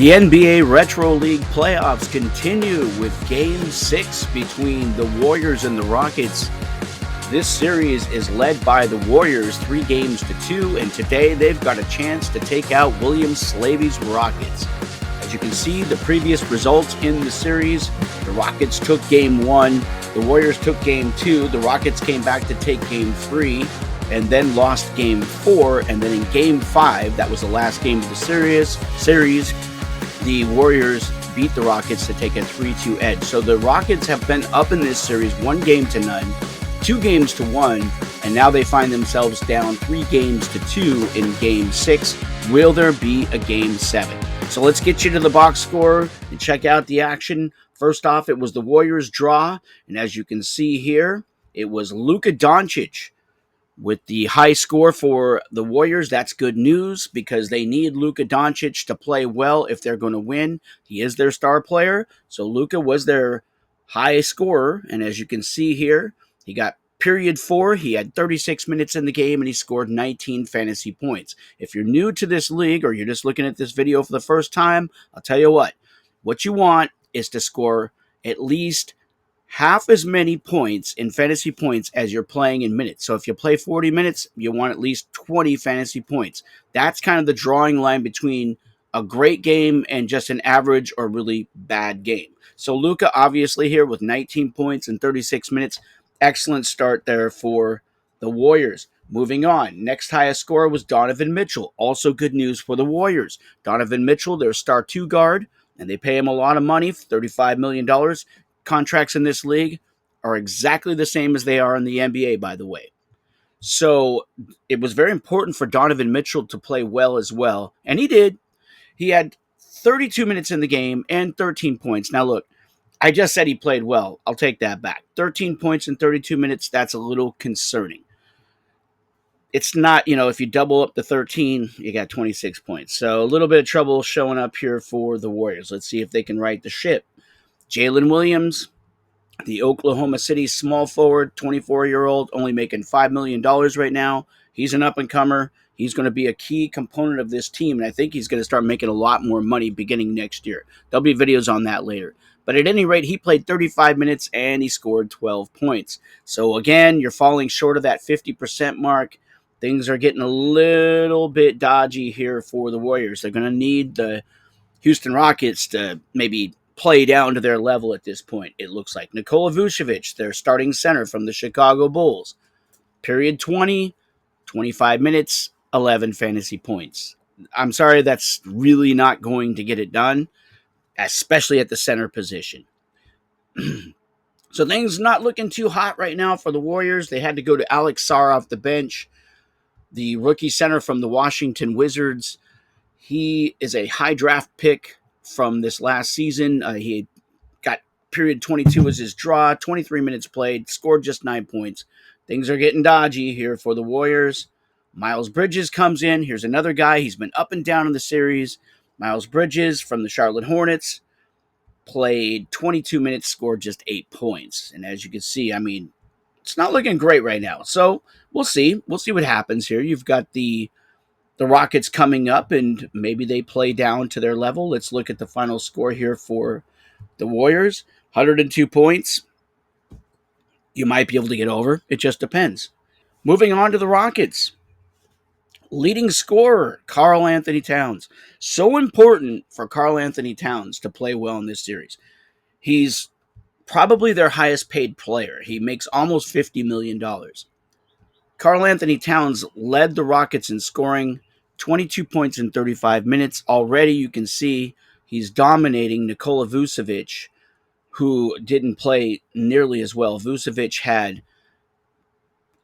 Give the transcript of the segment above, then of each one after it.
The NBA Retro League playoffs continue with Game 6 between the Warriors and the Rockets. This series is led by the Warriors 3-2, and today they've got a chance to take out William Slavy's Rockets. As you can see, the previous results in the series, the Rockets took Game 1, the Warriors took Game 2, the Rockets came back to take Game 3, and then lost Game 4, and then in Game 5, that was the last game of the series, the Warriors beat the Rockets to take a 3-2 edge. So the Rockets have been up in this series 1-0, 2-1, and now they find themselves down 3-2 in Game 6. Will there be a Game 7? So let's get you to the box score and check out the action. First off, it was the Warriors draw, and as you can see here, it was Luka Doncic with the high score for the Warriors. That's good news because they need Luka Doncic to play well if they're going to win. He is their star player, so Luka was their high scorer, and as you can see here, he got period 4. He had 36 minutes in the game, and he scored 19 fantasy points. If you're new to this league or you're just looking at this video for the first time, I'll tell you what you want is to score at least half as many points in fantasy points as you're playing in minutes. So if you play 40 minutes, you want at least 20 fantasy points. That's kind of the drawing line between a great game and just an average or really bad game. So Luka obviously here with 19 points in 36 minutes. Excellent start there for the Warriors. Moving on, next highest scorer was Donovan Mitchell. Also good news for the Warriors. Donovan Mitchell, their star 2 guard, and they pay him a lot of money, $35 million. Contracts in this league are exactly the same as they are in the NBA, by the way. So it was very important for Donovan Mitchell to play well as well, and he did. He had 32 minutes in the game and 13 points. Now look, I just said he played well. I'll take that back. 13 points in 32 minutes, that's a little concerning. It's not, if you double up the 13, you got 26 points. So a little bit of trouble showing up here for the Warriors. Let's see if they can right the ship. Jalen Williams, the Oklahoma City small forward, 24-year-old, only making $5 million right now. He's an up-and-comer. He's going to be a key component of this team, and I think he's going to start making a lot more money beginning next year. There'll be videos on that later. But at any rate, he played 35 minutes, and he scored 12 points. So, again, you're falling short of that 50% mark. Things are getting a little bit dodgy here for the Warriors. They're going to need the Houston Rockets to maybe play down to their level at this point, it looks like. Nikola Vucevic, their starting center from the Chicago Bulls. Period 20, 25 minutes, 11 fantasy points. I'm sorry, that's really not going to get it done, especially at the center position. So things not looking too hot right now for the Warriors. They had to go to Alex Sarr off the bench, the rookie center from the Washington Wizards. He is a high draft pick from this last season. He got period 22 as his draw, 23 minutes played, scored just 9 points. Things are getting dodgy here for the Warriors. Miles Bridges comes in. Here's another guy. He's been up and down in the series. Miles Bridges from the Charlotte Hornets played 22 minutes, scored just 8 points. And as you can see, it's not looking great right now. So we'll see. We'll see what happens here. You've got the Rockets coming up, and maybe they play down to their level. Let's look at the final score here for the Warriors. 102 points. You might be able to get over. It just depends. Moving on to the Rockets. Leading scorer, Karl Anthony Towns. So important for Karl Anthony Towns to play well in this series. He's probably their highest paid player. He makes almost $50 million. Karl Anthony Towns led the Rockets in scoring, 22 points in 35 minutes. Already you can see he's dominating Nikola Vucevic, who didn't play nearly as well. Vucevic had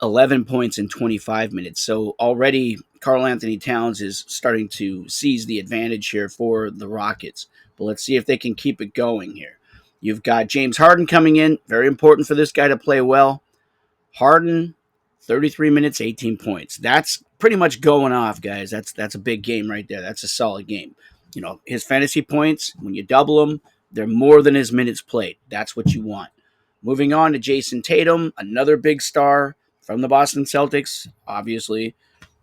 11 points in 25 minutes. So already Karl Anthony Towns is starting to seize the advantage here for the Rockets. But let's see if they can keep it going here. You've got James Harden coming in. Very important for this guy to play well. Harden, 33 minutes, 18 points. That's pretty much going off, guys. That's a big game right there. That's a solid game. His fantasy points, when you double them, they're more than his minutes played. That's what you want. Moving on to Jason Tatum, another big star from the Boston Celtics. Obviously,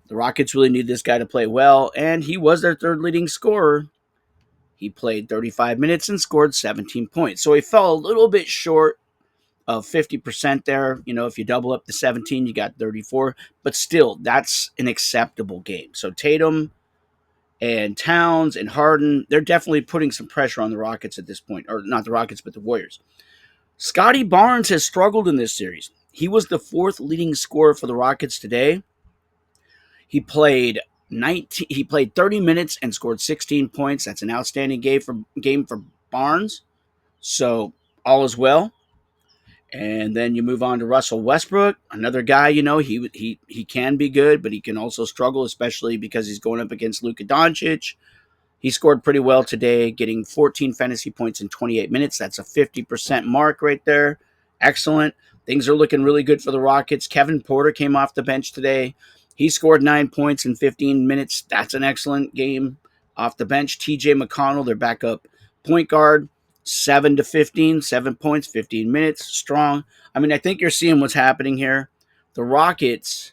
the Rockets really need this guy to play well, and he was their third leading scorer. He played 35 minutes and scored 17 points. So he fell a little bit short of 50% there. If you double up the 17, you got 34. But still, that's an acceptable game. So Tatum and Towns and Harden, they're definitely putting some pressure on the Rockets at this point. Or not the Rockets, but the Warriors. Scotty Barnes has struggled in this series. He was the fourth leading scorer for the Rockets today. He played 30 minutes and scored 16 points. That's an outstanding game for Barnes. So all is well. And then you move on to Russell Westbrook, another guy. He can be good, but he can also struggle, especially because he's going up against Luka Doncic. He scored pretty well today, getting 14 fantasy points in 28 minutes. That's a 50% mark right there. Excellent. Things are looking really good for the Rockets. Kevin Porter came off the bench today. He scored 9 points in 15 minutes. That's an excellent game off the bench. TJ McConnell, their backup point guard, 7 to 15, 7 points, 15 minutes, strong. I think you're seeing what's happening here. The Rockets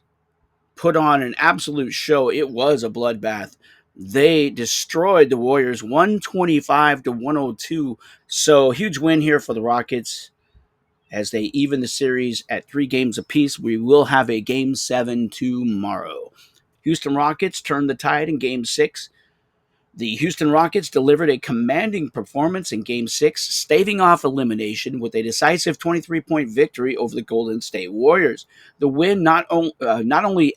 put on an absolute show. It was a bloodbath. They destroyed the Warriors 125 to 102. So huge win here for the Rockets as they even the series at 3 games apiece. We will have a Game 7 tomorrow. Houston Rockets turned the tide in Game 6. The Houston Rockets delivered a commanding performance in Game 6, staving off elimination with a decisive 23-point victory over the Golden State Warriors. The win not only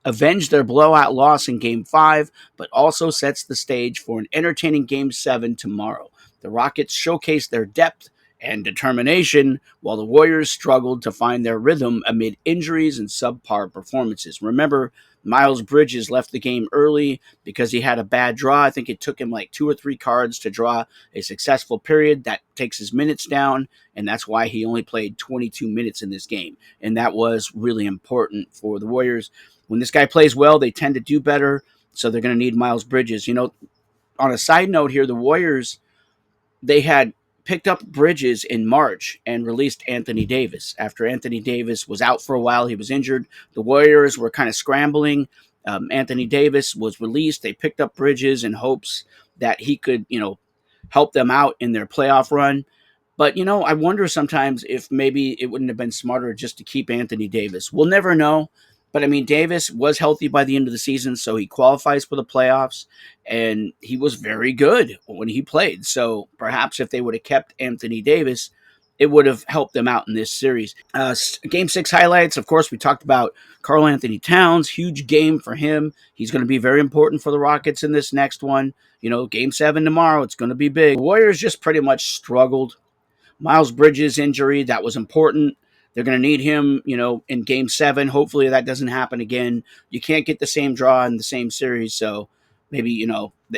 avenged their blowout loss in Game 5, but also sets the stage for an entertaining Game 7 tomorrow. The Rockets showcased their depth and determination, while the Warriors struggled to find their rhythm amid injuries and subpar performances. Remember, Miles Bridges left the game early because he had a bad draw. I think it took him like 2 or 3 cards to draw a successful period. That takes his minutes down, and that's why he only played 22 minutes in this game. And that was really important for the Warriors. When this guy plays well, they tend to do better, so they're going to need Miles Bridges. On a side note here, the Warriors, they had picked up Bridges in March and released Anthony Davis. After Anthony Davis was out for a while, he was injured. The Warriors were kind of scrambling. Anthony Davis was released. They picked up Bridges in hopes that he could, help them out in their playoff run. But, I wonder sometimes if maybe it wouldn't have been smarter just to keep Anthony Davis. We'll never know. But, Davis was healthy by the end of the season, so he qualifies for the playoffs, and he was very good when he played. So perhaps if they would have kept Anthony Davis, it would have helped them out in this series. Game 6 highlights, of course, we talked about Karl Anthony Towns. Huge game for him. He's going to be very important for the Rockets in this next one. Game 7 tomorrow, it's going to be big. The Warriors just pretty much struggled. Miles Bridges' injury, that was important. They're going to need him, in Game 7. Hopefully that doesn't happen again. You can't get the same draw in the same series, so maybe,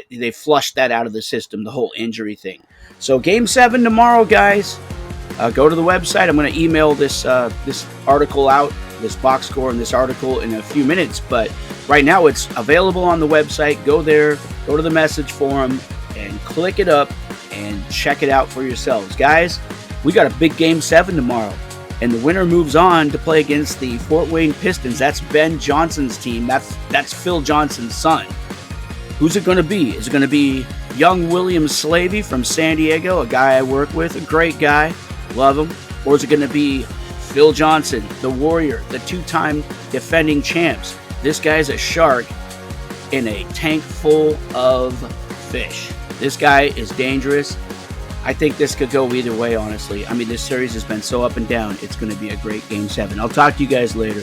they flushed that out of the system, the whole injury thing. So Game 7 tomorrow, guys. Go to the website. I'm going to email this article out, this box score and this article in a few minutes, but right now it's available on the website. Go there, go to the message forum, and click it up and check it out for yourselves. Guys, we got a big Game 7 tomorrow. And the winner moves on to play against the Fort Wayne Pistons. That's Ben Johnson's team. That's Phil Johnson's son. Who's it going to be? Is it going to be young William Slavy from San Diego, a guy I work with, a great guy, love him? Or is it going to be Phil Johnson, the Warrior, the 2-time defending champs? This guy's a shark in a tank full of fish. This guy is dangerous. I think this could go either way, honestly. This series has been so up and down. It's going to be a great Game 7. I'll talk to you guys later.